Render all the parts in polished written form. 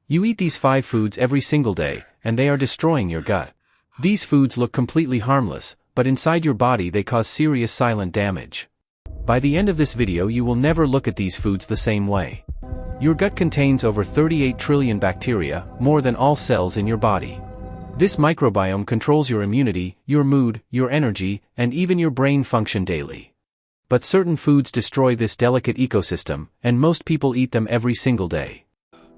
You eat these 5 foods every single day, and they are destroying your gut. These foods look completely harmless, but inside your body they cause serious silent damage. By the end of this video you will never look at these foods the same way. Your gut contains over 38 trillion bacteria, more than all cells in your body. This microbiome controls your immunity, your mood, your energy, and even your brain function daily. But certain foods destroy this delicate ecosystem, and most people eat them every single day.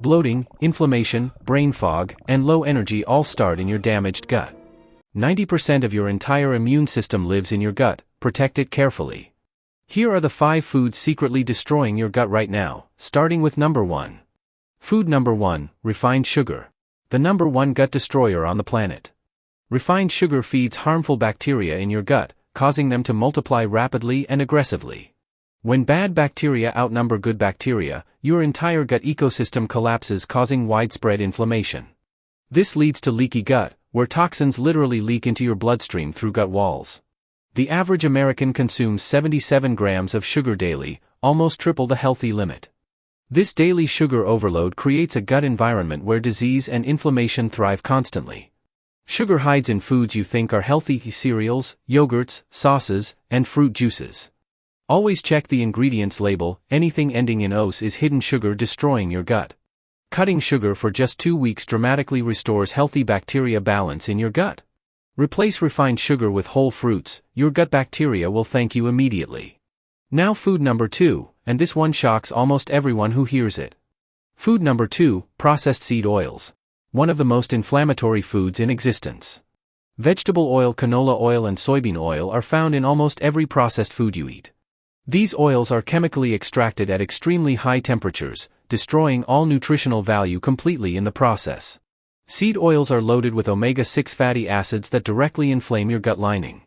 Bloating, inflammation, brain fog, and low energy all start in your damaged gut. 90% of your entire immune system lives in your gut. Protect it carefully. Here are the 5 foods secretly destroying your gut right now, starting with number 1. Food number 1, refined sugar. The number 1 gut destroyer on the planet. Refined sugar feeds harmful bacteria in your gut, causing them to multiply rapidly and aggressively. When bad bacteria outnumber good bacteria, your entire gut ecosystem collapses, causing widespread inflammation. This leads to leaky gut, where toxins literally leak into your bloodstream through gut walls. The average American consumes 77 grams of sugar daily, almost triple the healthy limit. This daily sugar overload creates a gut environment where disease and inflammation thrive constantly. Sugar hides in foods you think are healthy: cereals, yogurts, sauces, and fruit juices. Always check the ingredients label. Anything ending in "ose" is hidden sugar destroying your gut. Cutting sugar for just 2 weeks dramatically restores healthy bacteria balance in your gut. Replace refined sugar with whole fruits. Your gut bacteria will thank you immediately. Now food number 2, and this one shocks almost everyone who hears it. Food number 2, processed seed oils. One of the most inflammatory foods in existence. Vegetable oil, canola oil, and soybean oil are found in almost every processed food you eat. These oils are chemically extracted at extremely high temperatures, destroying all nutritional value completely in the process. Seed oils are loaded with omega-6 fatty acids that directly inflame your gut lining.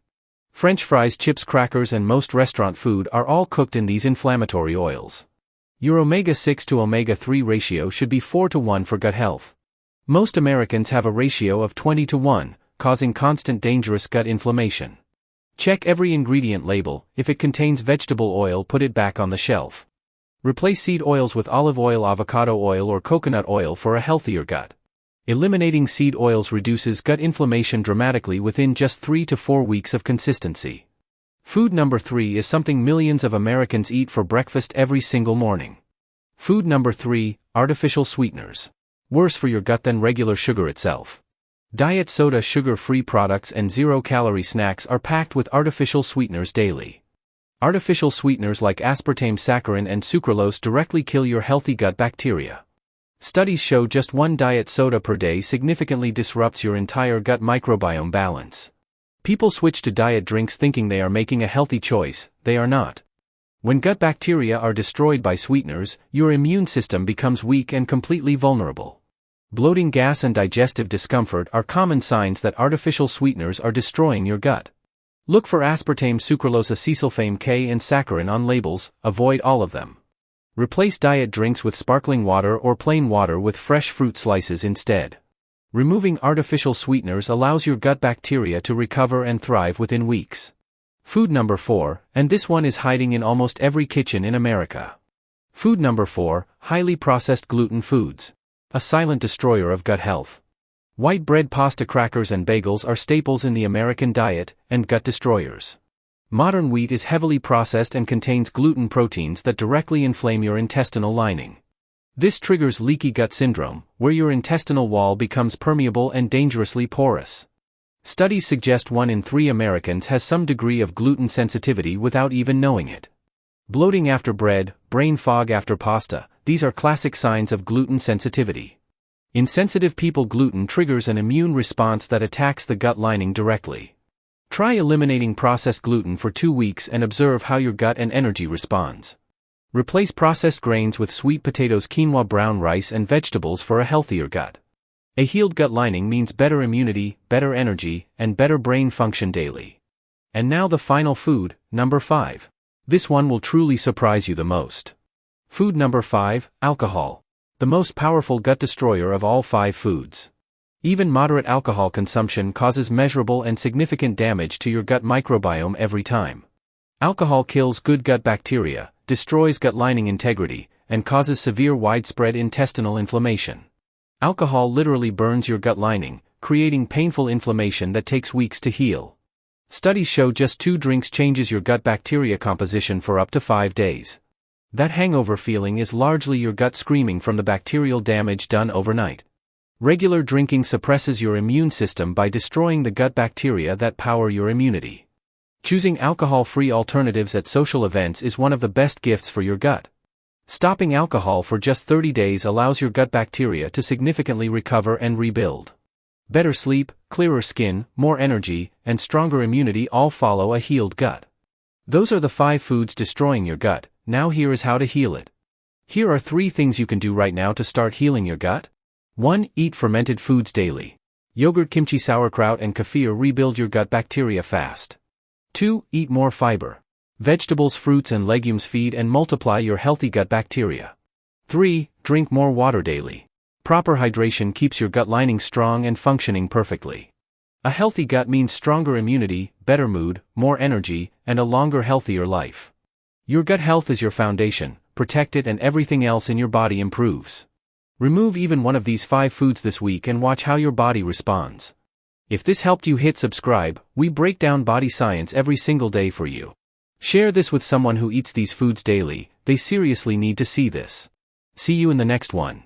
French fries, chips, crackers, and most restaurant food are all cooked in these inflammatory oils. Your omega-6 to omega-3 ratio should be 4:1 for gut health. Most Americans have a ratio of 20:1, causing constant dangerous gut inflammation. Check every ingredient label. If it contains vegetable oil, put it back on the shelf. Replace seed oils with olive oil, avocado oil, or coconut oil for a healthier gut. Eliminating seed oils reduces gut inflammation dramatically within just 3 to 4 weeks of consistency. Food number 3 is something millions of Americans eat for breakfast every single morning. Food number 3, artificial sweeteners. Worse for your gut than regular sugar itself. Diet soda, sugar-free products, and zero-calorie snacks are packed with artificial sweeteners daily. Artificial sweeteners like aspartame, saccharin, and sucralose directly kill your healthy gut bacteria. Studies show just one diet soda per day significantly disrupts your entire gut microbiome balance. People switch to diet drinks thinking they are making a healthy choice. They are not. When gut bacteria are destroyed by sweeteners, your immune system becomes weak and completely vulnerable. Bloating, gas, and digestive discomfort are common signs that artificial sweeteners are destroying your gut. Look for aspartame, sucralose, acesulfame K, and saccharin on labels. Avoid all of them. Replace diet drinks with sparkling water or plain water with fresh fruit slices instead. Removing artificial sweeteners allows your gut bacteria to recover and thrive within weeks. Food number 4, and this one is hiding in almost every kitchen in America. Food number 4, highly processed gluten foods. A silent destroyer of gut health. White bread, pasta, crackers, and bagels are staples in the American diet, and gut destroyers. Modern wheat is heavily processed and contains gluten proteins that directly inflame your intestinal lining. This triggers leaky gut syndrome, where your intestinal wall becomes permeable and dangerously porous. Studies suggest 1 in 3 Americans has some degree of gluten sensitivity without even knowing it. Bloating after bread, brain fog after pasta, these are classic signs of gluten sensitivity. In sensitive people, gluten triggers an immune response that attacks the gut lining directly. Try eliminating processed gluten for 2 weeks and observe how your gut and energy responds. Replace processed grains with sweet potatoes, quinoa, brown rice, and vegetables for a healthier gut. A healed gut lining means better immunity, better energy, and better brain function daily. And now the final food, number 5. This one will truly surprise you the most. Food number 5, alcohol. The most powerful gut destroyer of all 5 foods. Even moderate alcohol consumption causes measurable and significant damage to your gut microbiome every time. Alcohol kills good gut bacteria, destroys gut lining integrity, and causes severe widespread intestinal inflammation. Alcohol literally burns your gut lining, creating painful inflammation that takes weeks to heal. Studies show just 2 drinks changes your gut bacteria composition for up to 5 days. That hangover feeling is largely your gut screaming from the bacterial damage done overnight. Regular drinking suppresses your immune system by destroying the gut bacteria that power your immunity. Choosing alcohol-free alternatives at social events is one of the best gifts for your gut. Stopping alcohol for just 30 days allows your gut bacteria to significantly recover and rebuild. Better sleep, clearer skin, more energy, and stronger immunity all follow a healed gut. Those are the 5 foods destroying your gut. Now here is how to heal it. Here are 3 things you can do right now to start healing your gut. 1. Eat fermented foods daily. Yogurt, kimchi, sauerkraut, and kefir rebuild your gut bacteria fast. 2. Eat more fiber. Vegetables, fruits, and legumes feed and multiply your healthy gut bacteria. 3. Drink more water daily. Proper hydration keeps your gut lining strong and functioning perfectly. A healthy gut means stronger immunity, better mood, more energy, and a longer, healthier life. Your gut health is your foundation. Protect it and everything else in your body improves. Remove even one of these 5 foods this week and watch how your body responds. If this helped you, hit subscribe. We break down body science every single day for you. Share this with someone who eats these foods daily. They seriously need to see this. See you in the next one.